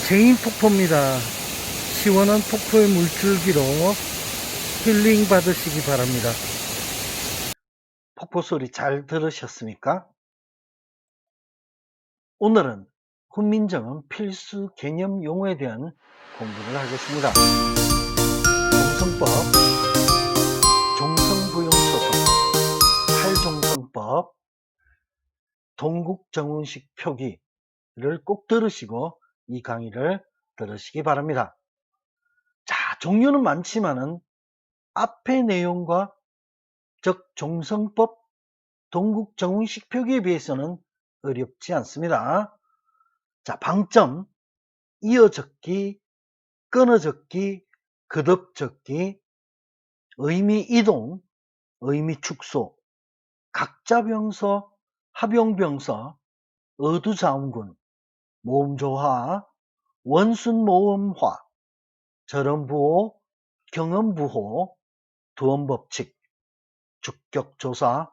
제인 폭포입니다. 시원한 폭포의 물줄기로 힐링 받으시기 바랍니다. 폭포 소리 잘 들으셨습니까? 오늘은 훈민정음 필수 개념 용어에 대한 공부를 하겠습니다. 종성법, 종성부용소송, 팔종성법, 동국정운식 표기를 꼭 들으시고 이 강의를 들으시기 바랍니다. 자, 종류는 많지만은 앞의 내용과 즉 종성법, 동국정운식 표기에 비해서는 어렵지 않습니다. 자, 방점, 이어적기, 끊어적기, 거듭적기, 의미 이동, 의미 축소, 각자병서, 합용병서, 어두자운군, 모음조화, 원순모음화, 절음부호, 경음부호, 두엄법칙, 주격조사.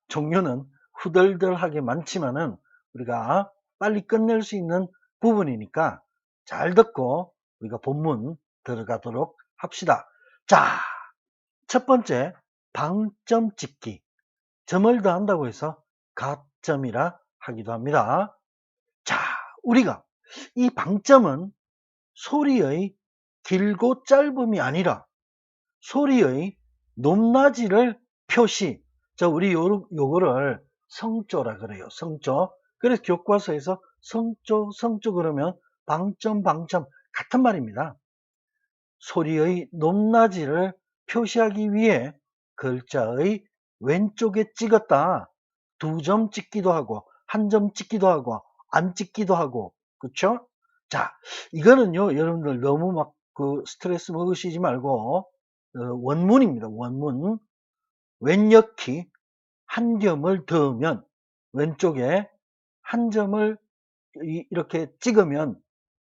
종류는 후덜덜하게 많지만은 우리가 빨리 끝낼 수 있는 부분이니까 잘 듣고 우리가 본문 들어가도록 합시다. 자, 첫 번째 방점 찍기. 점을 더한다고 해서 가점이라 하기도 합니다. 자, 우리가 이 방점은 소리의 길고 짧음이 아니라 소리의 높낮이를 표시. 우리 요거를 성조라 그래요. 성조. 그래서 교과서에서 성조 그러면 방점 같은 말입니다. 소리의 높낮이를 표시하기 위해 글자의 왼쪽에 찍었다. 2점 찍기도 하고 1점 찍기도 하고 안 찍기도 하고, 그쵸? 자, 이거는요 여러분들 너무 막 스트레스 먹으시지 말고 원문입니다. 원문. 왼옆키 한 점을 더하면 왼쪽에 한 점을 이렇게 찍으면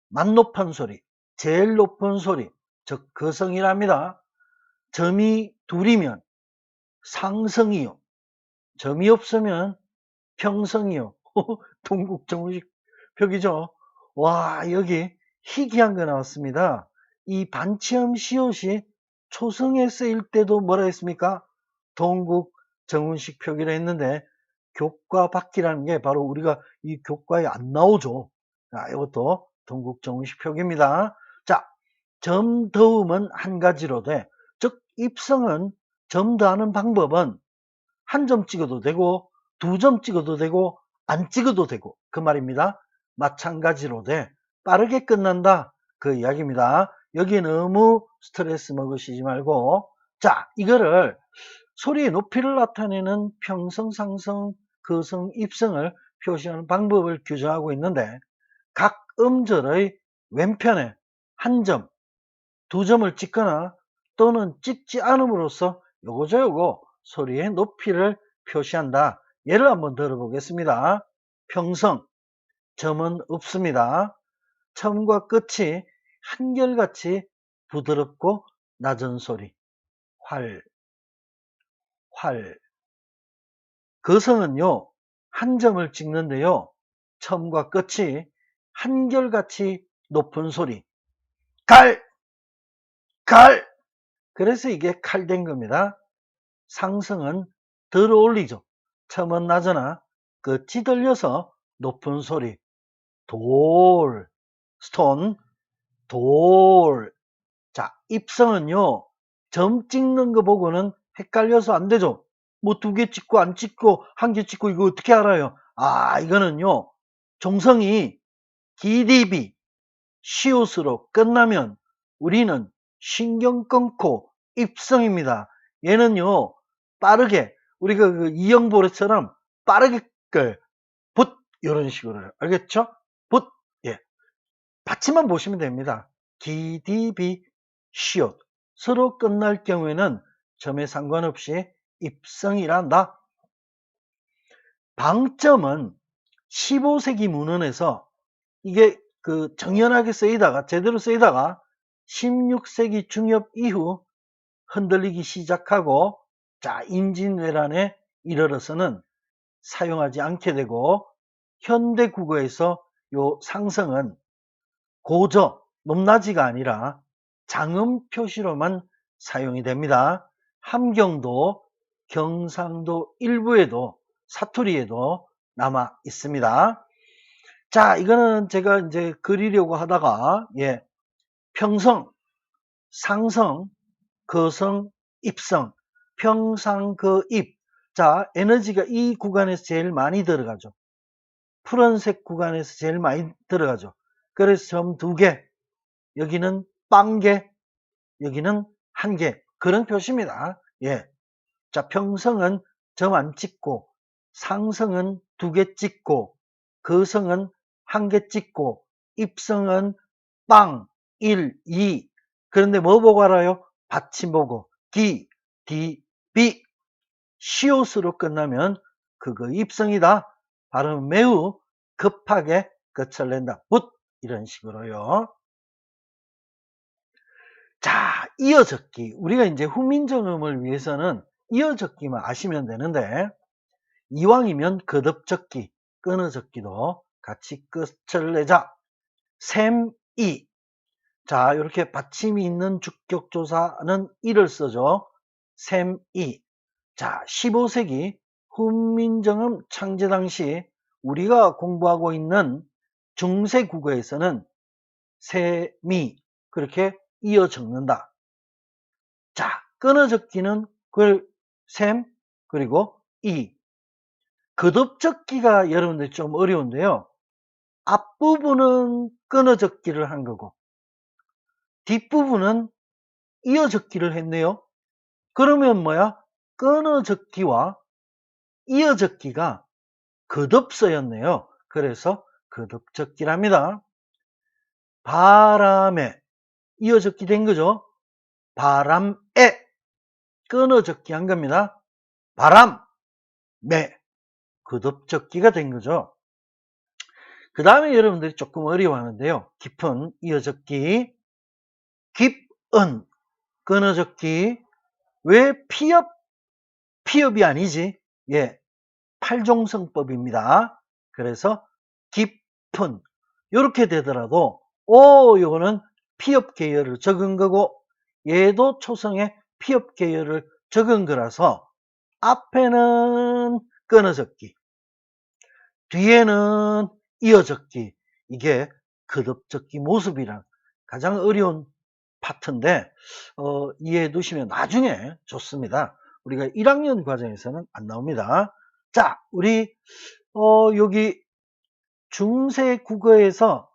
만높은 소리, 제일 높은 소리, 즉 거성이랍니다. 점이 둘이면 상성이요, 점이 없으면 평성이요. 동국정운식 표기죠. 와, 여기 희귀한 거 나왔습니다. 이 반치음 시옷이 초성에 쓰일 때도 뭐라 했습니까? 동국정운식 표기를 했는데 교과 밖이라는 게 바로 우리가 이 교과에 안 나오죠. 자, 이것도 동국정운식 표기입니다. 자, 점 더음은 한 가지로 돼. 즉 입성은 점 더하는 방법은 한 점 찍어도 되고 2점 찍어도 되고 안 찍어도 되고 그 말입니다. 마찬가지로 돼. 빠르게 끝난다 그 이야기입니다. 여기에 너무 스트레스 먹으시지 말고, 자, 이거를 소리의 높이를 나타내는 평성, 상성, 거성, 입성을 표시하는 방법을 규정하고 있는데 각 음절의 왼편에 한 점, 2점을 찍거나 또는 찍지 않음으로써 요거 소리의 높이를 표시한다. 예를 한번 들어보겠습니다. 평성, 점은 없습니다. 처음과 끝이 한결같이 부드럽고 낮은 소리, 활. 거성은요 한 점을 찍는데요 처음과 끝이 한결같이 높은 소리, 갈. 그래서 이게 칼된 겁니다. 상성은 덜 올리죠. 처음은 낮으나 끝이 들려서 높은 소리, 돌. 스톤, 돌. 자, 입성은요 점 찍는 거 보고는 헷갈려서 안 되죠. 뭐 2개 찍고 안 찍고 1개 찍고 이거 어떻게 알아요? 이거는요 종성이 기디비 시옷으로 끝나면 우리는 신경 끊고 입성입니다. 얘는요 빠르게 우리가 그 이영보레처럼 빠르게 붓 이런 식으로, 알겠죠? 붓. 예, 받침만 보시면 됩니다. 기디비 시옷 서로 끝날 경우에는 점에 상관없이 입성이란다. 방점은 15세기 문헌에서 이게 정연하게 쓰이다가 제대로 쓰이다가 16세기 중엽 이후 흔들리기 시작하고, 자, 임진왜란에 이르러서는 사용하지 않게 되고 현대 국어에서 요 상성은 고저, 높낮이가 아니라 장음 표시로만 사용이 됩니다. 함경도, 경상도 일부에도 사투리에도 남아 있습니다. 자, 이거는 제가 이제 그리려고 하다가 평성, 상성, 거성, 입성, 평상, 거입. 자, 에너지가 이 구간에서 제일 많이 들어가죠. 푸른색 구간에서 제일 많이 들어가죠. 그래서 점 2개, 여기는 빵개, 여기는 1개. 그런 표시입니다. 자, 평성은 점 안 찍고, 상성은 2개 찍고, 거성은 1개 찍고, 입성은 빵, 1, 2. 그런데 뭐 보고 알아요? 받침 보고. 기, 디, 비. 시옷으로 끝나면 그거 입성이다. 발음 매우 급하게 끝을 낸다. 붓. 이런 식으로요. 자, 이어적기. 우리가 이제 후민정음을 위해서는 이어적기만 아시면 되는데, 이왕이면 거듭적기, 끊어적기도 같이 끝을 내자. 샘이. 자, 이렇게 받침이 있는 주격조사는 이를 쓰죠. 샘이. 자, 15세기 훈민정음 창제 당시 우리가 공부하고 있는 중세국어에서는 셈이 그렇게 이어 적는다. 자, 끊어 적기는 셈 그리고 이. 거듭 적기가 여러분들 좀 어려운데요. 앞부분은 끊어 적기를 한 거고 뒷부분은 이어 적기를 했네요. 그러면 뭐야? 끊어 적기와 이어 적기가 거듭서였네요. 그래서 거듭적기랍니다. 바람에 이어적기 된 거죠. 바람에 끊어적기 한 겁니다. 바람에 거듭적기가 된 거죠. 그 다음에 여러분들이 조금 어려워하는데요. 깊은 이어적기, 깊은 끊어적기. 왜 피업이 아니지? 팔종성법입니다. 그래서 깊은 이렇게 되더라도 요거는 피업 계열을 적은 거고 얘도 초성에 피업 계열을 적은 거라서 앞에는 끊어적기 뒤에는 이어적기 이게 거듭적기 모습이란 가장 어려운 파트인데 이해해 두시면 나중에 좋습니다. 우리가 1학년 과정에서는 안 나옵니다. 자, 우리 여기 중세 국어에서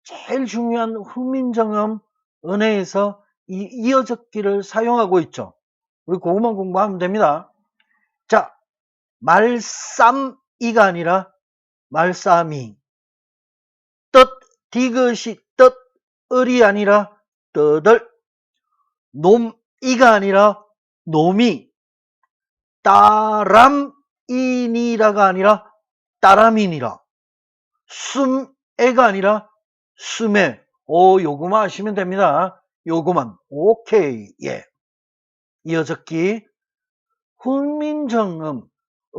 제일 중요한 후민정음 은혜에서 이 이어적기를 사용하고 있죠. 우리 그것만 공부하면 됩니다. 자, 말쌈이가 아니라 말쌈이. 뜻, 디귿이 뜻을이 아니라 뜻을. 놈이가 아니라 놈이. 따람이니라가 아니라 따람이니라. 숨애가 아니라 숨애. 요거만 아시면 됩니다. 요거만. 오케이. 이어적기. 훈민정음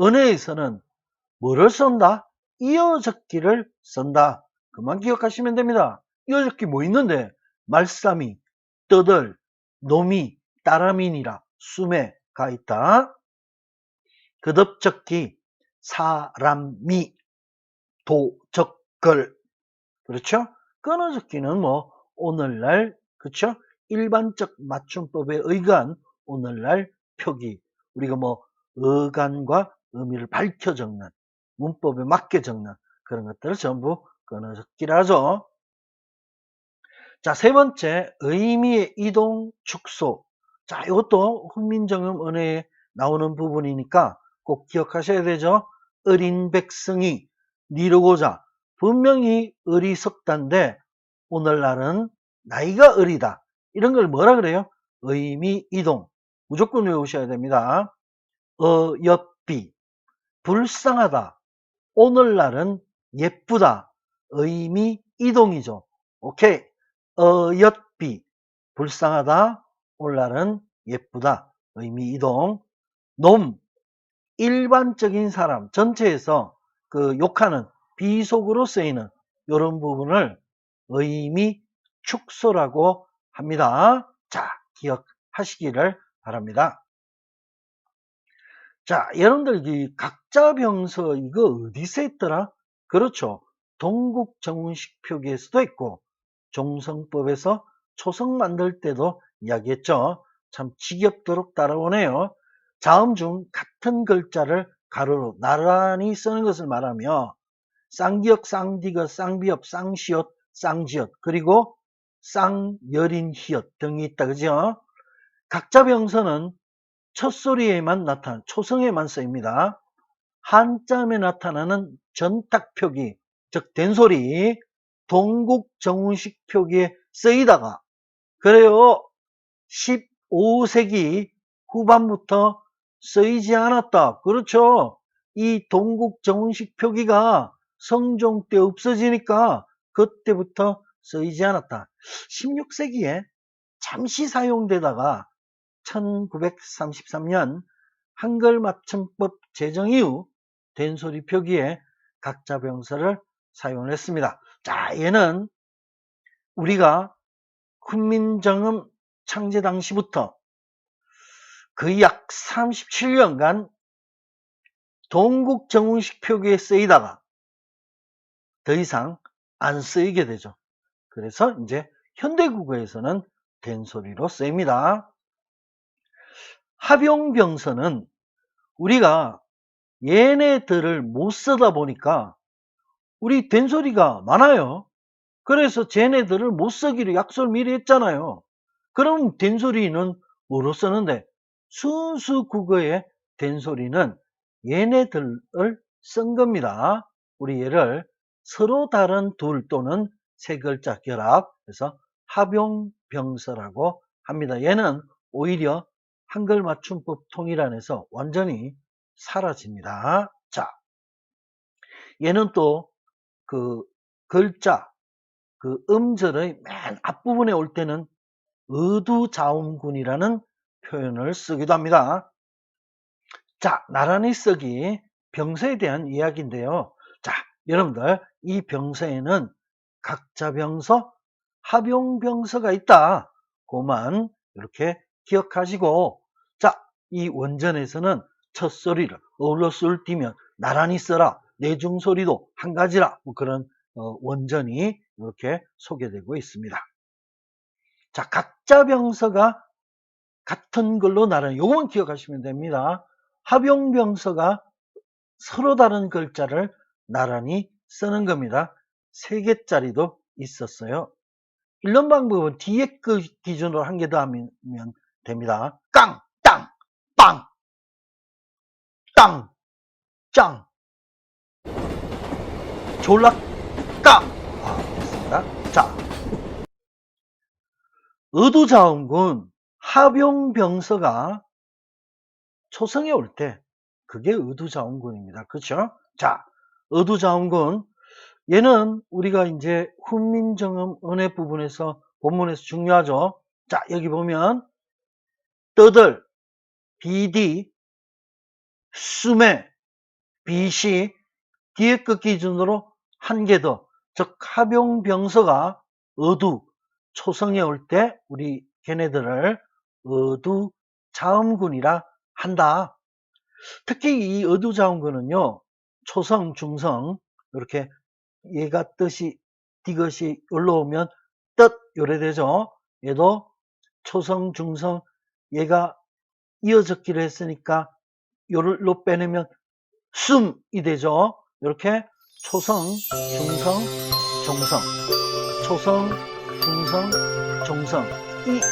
은혜에서는 뭐를 쓴다? 이어적기를 쓴다. 그만 기억하시면 됩니다. 이어적기 뭐 있는데? 말싸미, 떠들, 놈이, 따라민이라, 숨에가 있다. 거듭적기, 사람미, 도적걸. 그렇죠? 끊어적기는 뭐 오늘날 그렇죠? 일반적 맞춤법에 의거한 오늘날 표기. 우리가 뭐 어간과 의미를 밝혀 적는 문법에 맞게 적는 그런 것들을 전부 끊어적기라 하죠. 자, 세 번째 의미의 이동 축소. 자, 이것도 훈민정음 은혜에 나오는 부분이니까 꼭 기억하셔야 되죠. 어린 백성이 니르고자. 분명히 어리석단데 오늘날은 나이가 어리다. 이런 걸 뭐라 그래요? 의미 이동. 무조건 외우셔야 됩니다. 어여삐. 불쌍하다. 오늘날은 예쁘다. 의미 이동이죠. 오케이. 어여삐. 불쌍하다. 오늘날은 예쁘다. 의미 이동. 놈. 일반적인 사람 전체에서 그 욕하는 비속어로 쓰이는 이런 부분을 의미 축소라고 합니다. 자, 기억하시기를 바랍니다. 자, 여러분들 이 각자병서 이거 어디서 했더라? 그렇죠. 동국정운식 표기에서도 있고 종성법에서 초성 만들 때도 이야기했죠. 참 지겹도록 따라오네요. 자음 중 같은 글자를 가로로 나란히 쓰는 것을 말하며 쌍기역, 쌍디귿, 쌍비읍, 쌍시옷, 쌍지읒 그리고 쌍여린 히읗 등이 있다. 그죠? 각자병서는 첫소리에만 나타난 초성에만 쓰입니다. 한자음에 나타나는 전탁표기, 즉 된소리, 동국정운식 표기에 쓰이다가 그래요 15세기 후반부터 쓰이지 않았다. 그렇죠. 이 동국정운식 표기가 성종 때 없어지니까 그때부터 쓰이지 않았다. 16세기에 잠시 사용되다가 1933년 한글 맞춤법 제정 이후 된소리 표기에 각자병서를 사용을 했습니다. 자, 얘는 우리가 훈민정음 창제 당시부터 거의 약 37년간 동국정운식 표기에 쓰이다가 더 이상 안 쓰이게 되죠. 그래서 이제 현대국어에서는 된소리로 쓰입니다. 합용병서는 우리가 얘네들을 못 쓰다 보니까 우리 된소리가 많아요. 그래서 쟤네들을 못 쓰기로 약속을 미리 했잖아요. 그럼 된소리는 뭐로 쓰는데? 순수 국어의 된소리는 얘네들을 쓴 겁니다. 우리 얘를 서로 다른 둘 또는 세 글자 결합, 그래서 합용병서라고 합니다. 얘는 오히려 한글 맞춤법 통일안에서 완전히 사라집니다. 자, 얘는 또 그 글자, 그 음절의 맨 앞부분에 올 때는 의두자음군이라는 표현을 쓰기도 합니다. 자, 나란히 쓰기 병서에 대한 이야기인데요. 자, 여러분들 이 병서에는 각자병서, 합용병서가 있다. 그만 이렇게 기억하시고, 자, 이 원전에서는 첫소리를 어울러술 띄면 나란히 써라. 내중소리도 한 가지라. 뭐 그런 원전이 이렇게 소개되고 있습니다. 자, 각자병서가 같은 글로 나란히, 요것만 기억하시면 됩니다. 합용병서가 서로 다른 글자를 나란히 쓰는 겁니다. 3개짜리도 있었어요. 이런 방법은 뒤에 그 기준으로 한 개 더 하면 됩니다. 깡, 땅, 빵, 땅, 짱, 졸라, 깡. 됐습니다. 자, 의두자음군 합용병서가 초성에 올 때 그게 의두자음군입니다. 그렇죠? 자, 의두자음군 얘는 우리가 이제 훈민정음 은혜 부분에서 본문에서 중요하죠. 자, 여기 보면 떠들, 비디, 수매, 비시 뒤에 것 기준으로 한 개 더, 즉 합용병서가 의두 초성에 올 때 우리 걔네들을 의두자음군이라 한다. 특히 이 의두자음군은요 초성, 중성 이렇게 얘가 뜻이 디귿이 올라오면 뜻 요래 되죠. 얘도 초성, 중성 얘가 이어졌기로 했으니까 요로 빼내면 숨이 되죠. 이렇게 초성, 중성, 종성, 초성, 중성, 종성이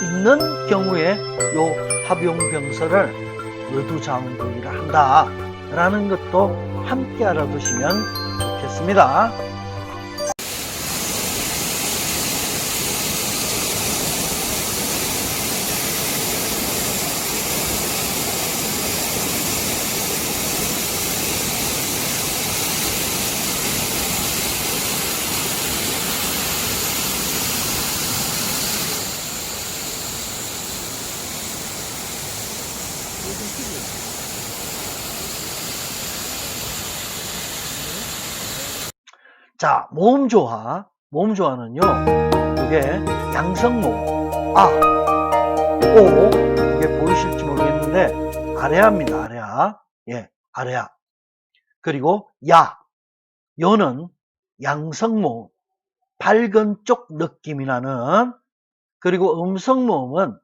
있는 경우에 요 합용병서를 의두자음군이라 한다 라는 것도 함께 알아두시면 좋겠습니다. 자, 모음조화 모음 조화는요, 이게 양성모음, 아, 오, 이게 보이실지 모르겠는데, 아래아입니다, 아래아. 예, 아래아. 그리고 야, 요는 양성모음, 밝은 쪽 느낌이 나는, 그리고 음성모음은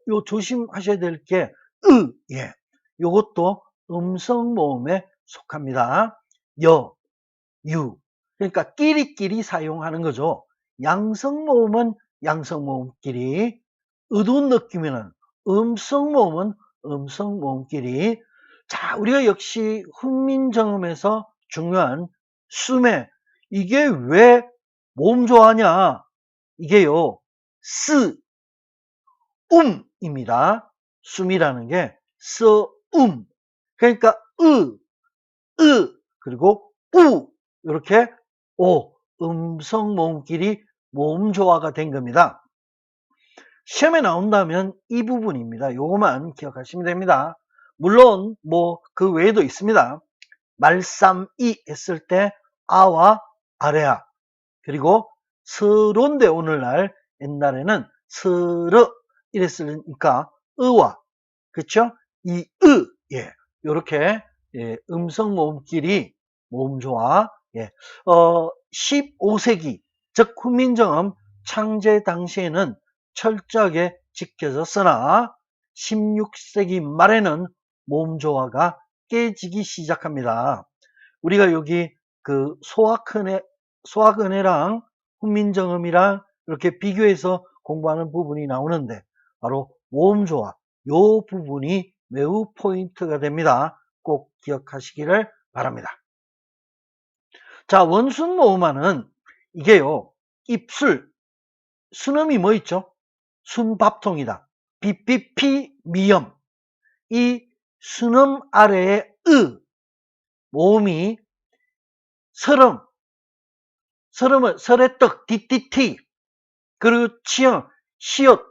요 조심하셔야 될 게, 예. 요것도 음성모음에 속합니다. 여, 유. 그러니까 끼리끼리 사용하는 거죠. 양성모음은 양성모음끼리, 어두운 느낌이는 음성모음은 음성모음끼리. 자, 우리가 역시 훈민정음에서 중요한 숨에, 이게 왜 모음 좋아하냐? 이게요, 입니다. 숨이라는 게 그러니까 그리고 이렇게 음성 모음끼리 모음 조화가 된 겁니다. 시험에 나온다면 이 부분입니다. 요거만 기억하시면 됩니다. 물론 뭐 그 외에도 있습니다. 말삼이 했을 때 아와 아래아, 그리고 서론데 오늘날, 옛날에는 서러 이랬으니까 의와, 그쵸? 이 예, 요렇게, 예, 음성 모음끼리 모음 조화. 예, 15세기 즉 훈민정음 창제 당시에는 철저하게 지켜졌으나 16세기 말에는 모음 조화가 깨지기 시작합니다. 우리가 여기 그 소학은혜랑 훈민정음이랑 이렇게 비교해서 공부하는 부분이 나오는데, 바로 모음 조화, 요 부분이 매우 포인트가 됩니다. 꼭 기억하시기를 바랍니다. 자, 원순 모음화는 이게요, 입술, 순음이 뭐 있죠? 순밥통이다. 삐삐피 미음. 이 순음 아래에 모음이 설음은 설의떡, 띠띠티, 그리고 치영, 시옷,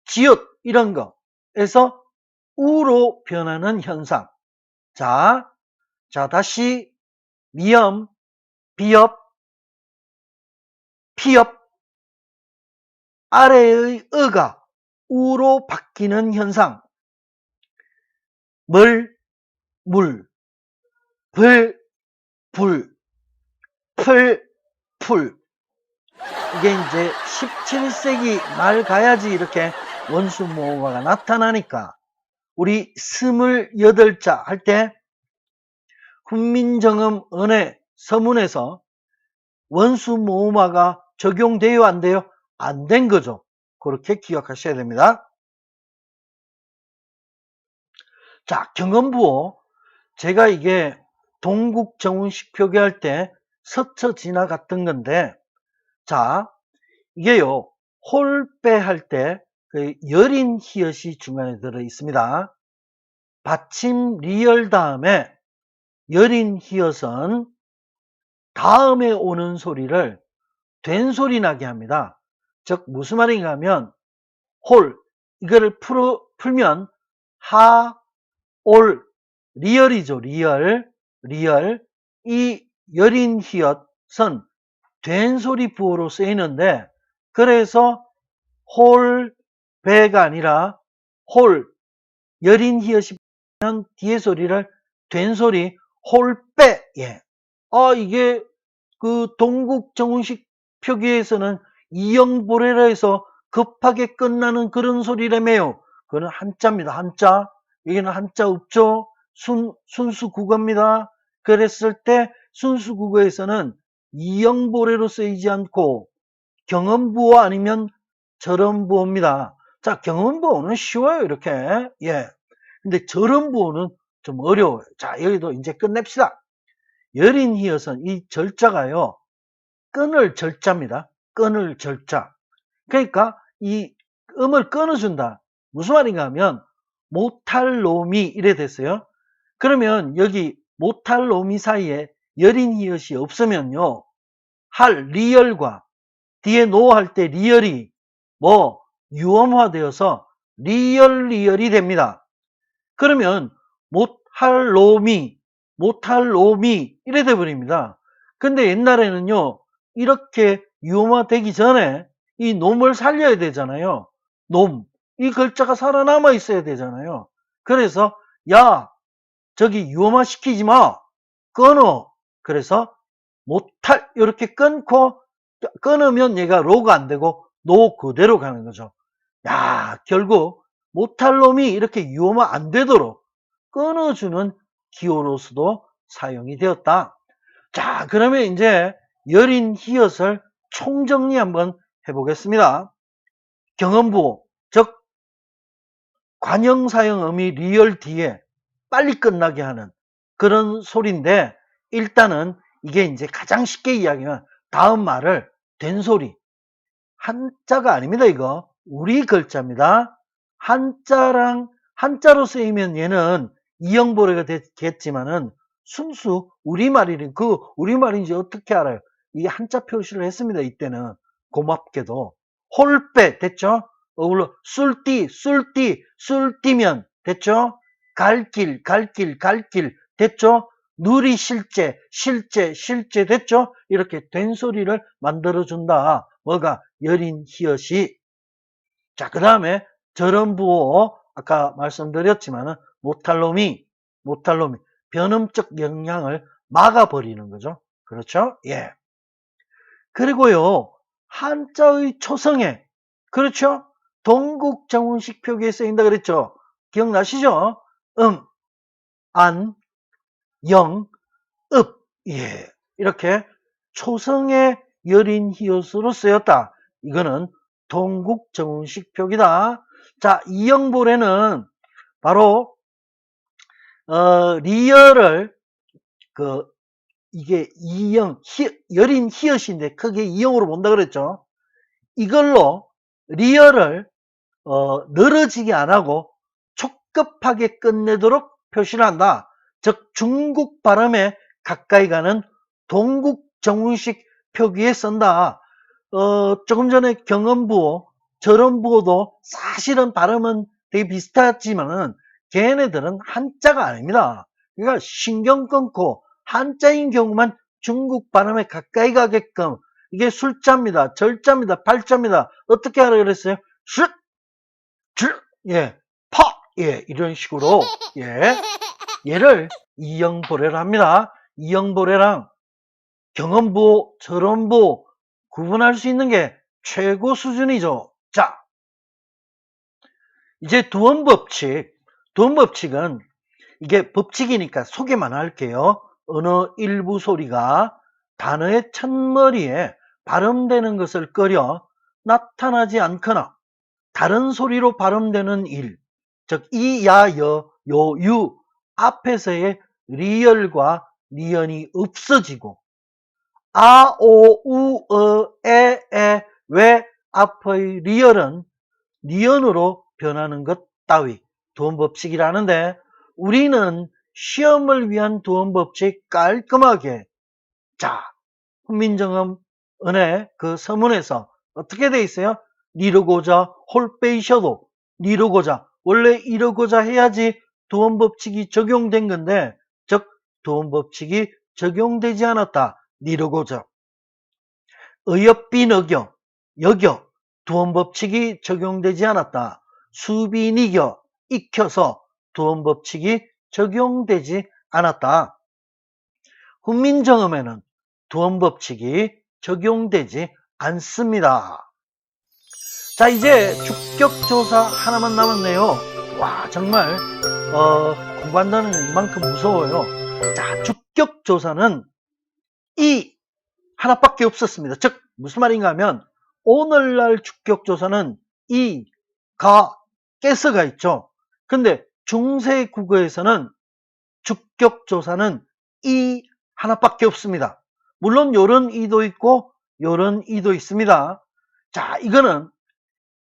지읒 이런 거에서 우로 변하는 현상. 자, 다시 미음, 비읍, 피읍, 아래의 어가 우로 바뀌는 현상. 물, 불, 풀. 이게 이제 17세기 말 가야지 이렇게 원수 모음화가 나타나니까, 우리 28자 할 때 훈민정음 은혜 서문에서 원수 모음화가 적용돼요, 안 돼요? 안 된 거죠. 그렇게 기억하셔야 됩니다. 자, 경음부호. 제가 이게 동국정운식 표기할 때 스쳐 지나갔던 건데, 자, 이게요, 홀빼 할 때 그 여린 히읗이 중간에 들어 있습니다. 받침 리얼 다음에 여린 히읗은 다음에 오는 소리를 된 소리 나게 합니다. 즉 무슨 말인가 하면, 홀, 이거를 풀면 하, 올, 리얼이죠. 리얼. 이 여린 히읗은 된 소리 부호로 쓰이는데, 그래서 홀, 배가 아니라 홀, 여린 히읗이 면 뒤에 소리를 된 소리 홀빼. 예. 이게 그 동국정운식 표기에서는 이영보레라 해서 급하게 끝나는 그런 소리라며요. 그거는 한자입니다. 한자. 여기는 한자 없죠. 순수 국어입니다. 그랬을 때 순수 국어에서는 이영보레로 쓰이지 않고 경음부호 아니면 절음부호입니다. 자, 경음부호는 쉬워요, 이렇게. 예. 근데 절음부호는 좀 어려워요. 자, 여기도 이제 끝냅시다. 여린 히읗은 이 절자가요, 끊을 절자입니다. 끊을 절자. 그러니까 이 음을 끊어준다. 무슨 말인가 하면, 못할 놈이 이래 됐어요. 그러면 여기 못할 놈이 사이에 여린 히읗이 없으면요, 할, 리얼과 뒤에 노 할 때 리얼이 유엄화되어서 리얼이 됩니다. 그러면 못할 놈이 이래 돼버립니다. 근데 옛날에는요, 이렇게 유엄화 되기 전에 이 놈을 살려야 되잖아요. 놈. 이 글자가 살아남아 있어야 되잖아요. 그래서, 야, 저기 유엄화 시키지 마. 끊어. 그래서, 못할, 이렇게 끊고, 끊으면 얘가 로가 안 되고, 노 그대로 가는 거죠. 야, 결국, 못할 놈이 이렇게 유엄화 안 되도록 끊어주는 기호로서도 사용이 되었다. 자, 그러면 이제 여린 히읗을 총정리 한번 해보겠습니다. 경음부, 즉 관형사형음이 리얼 뒤에 빨리 끝나게 하는 그런 소리인데, 일단은 이게 이제 가장 쉽게 이야기하면 다음 말을 된소리, 한자가 아닙니다. 이거 우리 글자입니다. 한자로 쓰이면 얘는 이형보래가 되겠지만은 순수 우리말이니 그 우리말인지 어떻게 알아요? 이게 한자 표시를 했습니다. 이때는 고맙게도 홀빼 됐죠? 물론 술띠면 됐죠? 갈길 됐죠? 누리 실제 됐죠? 이렇게 된 소리를 만들어준다. 뭐가? 여린 히읗이. 자, 그 다음에 절음부호, 아까 말씀드렸지만은 못할 놈이 변음적 영향을 막아버리는 거죠. 그렇죠? 예. 그리고요, 한자의 초성에, 그렇죠? 동국정운식 표기에 쓰인다 그랬죠? 기억나시죠? 안, 영, 읍, 예. 이렇게 초성의 여린 히읗으로 쓰였다. 이거는 동국정운식 표기다. 자, 이형보래는 바로 리얼을 이게 여린 히읗인데 크게 이형으로 본다 그랬죠. 이걸로 리얼을 늘어지게 안 하고 촉급하게 끝내도록 표시를 한다. 즉 중국 발음에 가까이 가는 동국정운식 표기에 쓴다. 조금 전에 경음부호, 절음부호도 사실은 발음은 되게 비슷하지만은 걔네들은 한자가 아닙니다. 그러니까 신경 끊고 한자인 경우만 중국 발음에 가까이 가게끔, 이게 술자입니다. 절자입니다. 발자입니다. 어떻게 하라 그랬어요? 슛, 줄, 예, 파, 예, 이런 식으로, 예, 얘를 이형보래를 합니다. 이형보래랑 경음부호, 절음부호 구분할 수 있는 게 최고 수준이죠. 자, 이제 두원법칙은 이게 법칙이니까 소개만 할게요. 어느 일부 소리가 단어의 첫머리에 발음되는 것을 꺼려 나타나지 않거나 다른 소리로 발음되는 일, 즉 이, 야, 여, 요, 유 앞에서의 리얼과 리언이 없어지고 아, 오, 우, 에, 왜 앞의 리얼은 리언으로 변하는 것 따위 두원법칙이라는데, 우리는 시험을 위한 두원법칙 깔끔하게, 자, 훈민정음은의 그 서문에서 어떻게 돼 있어요? 니르고자 홀빼이셔도 니르고자, 원래 이러고자 해야지 두원법칙이 적용된 건데, 즉 두원법칙이 적용되지 않았다. 니르고자. 의협빈어겨, 여겨, 두원법칙이 적용되지 않았다. 수빈이겨, 익혀서 두원법칙이 적용되지 않았다. 훈민정음에는 두원법칙이 적용되지 않습니다. 자, 이제 주격조사 하나만 남았네요. 와, 정말 공부한다는 이만큼 무서워요. 자, 주격조사는 이 하나밖에 없었습니다. 즉 무슨 말인가 하면 오늘날 주격조사는 이, 가, 깨서가 있죠. 근데 중세국어에서는 주격조사는 이 하나밖에 없습니다. 물론 요런 이도 있고 요런 이도 있습니다. 자, 이거는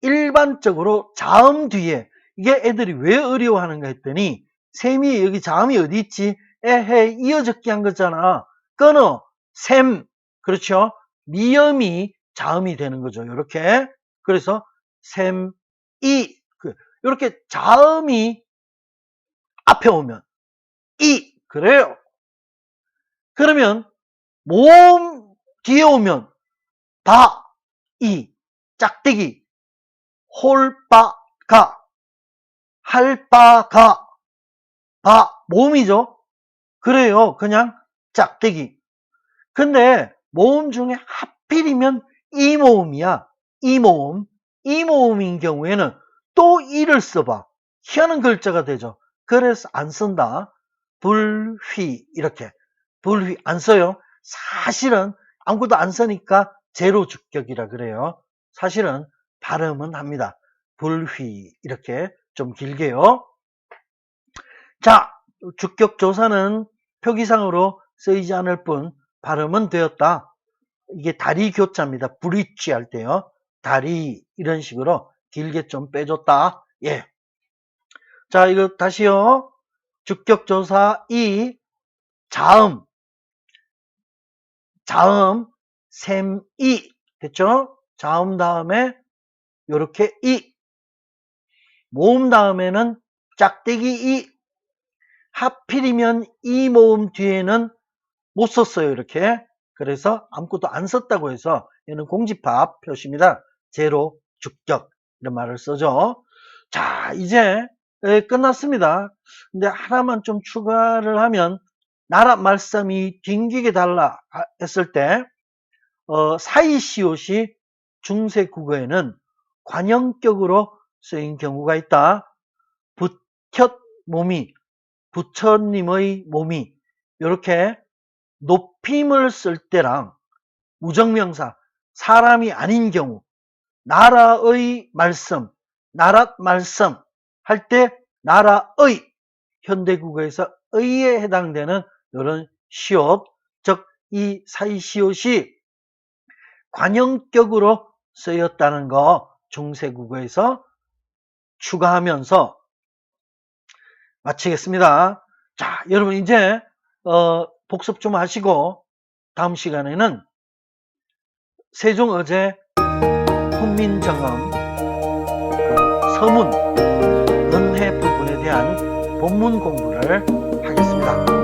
일반적으로 자음 뒤에, 이게 애들이 왜 어려워하는가 했더니 셈이 여기 자음이 어디 있지? 에헤, 이어적기 한 거잖아. 끊어, 셈, 그렇죠? 미음이 자음이 되는 거죠. 이렇게. 그래서 셈, 이, 이렇게 자음이 앞에 오면 이, 그래요. 그러면 모음 뒤에 오면 바, 이, 짝대기, 홀바가, 할바가, 바, 모음이죠. 그래요. 그냥 짝대기. 근데 모음 중에 하필이면 이 모음이야. 이 모음. 이 모음인 경우에는 또 이를 써봐. 희한한 글자가 되죠. 그래서 안 쓴다. 불휘 이렇게. 불휘 안 써요. 사실은 아무것도 안 쓰니까 제로 주격이라 그래요. 사실은 발음은 합니다. 불휘 이렇게 좀 길게요. 자, 주격 조사는 표기상으로 쓰이지 않을 뿐 발음은 되었다. 이게 다리 교자입니다. 브릿지 할 때요. 다리 이런 식으로 길게 좀 빼줬다. 예. 자, 이거 다시요. 주격 조사 이 자음 셈이 됐죠? 자음 다음에 요렇게 이 모음 다음에는 짝대기 이 하필이면 이 모음 뒤에는 못 썼어요. 이렇게. 그래서 아무것도 안 썼다고 해서 얘는 공집합 표시입니다. 제로 주격 이런 말을 써죠. 자, 이제 끝났습니다. 근데 하나만 좀 추가를 하면 나라 말씀이 딩기게 달라 했을 때 사이시옷이 중세 국어에는 관형격으로 쓰인 경우가 있다. 부처 몸이 부처님의 몸이 이렇게 높임을 쓸 때랑 우정명사 사람이 아닌 경우 나라의 말씀 나랏 말씀 할 때 나라의 현대국어에서 의에 해당되는 이런 시옷 즉 이 사이시옷이 관형격으로 쓰였다는 거 중세국어에서 추가하면서 마치겠습니다. 자, 여러분 이제 복습 좀 하시고 다음 시간에는 세종어제 훈민정음 서문 은혜 부분에 대한 본문 공부를 하겠습니다.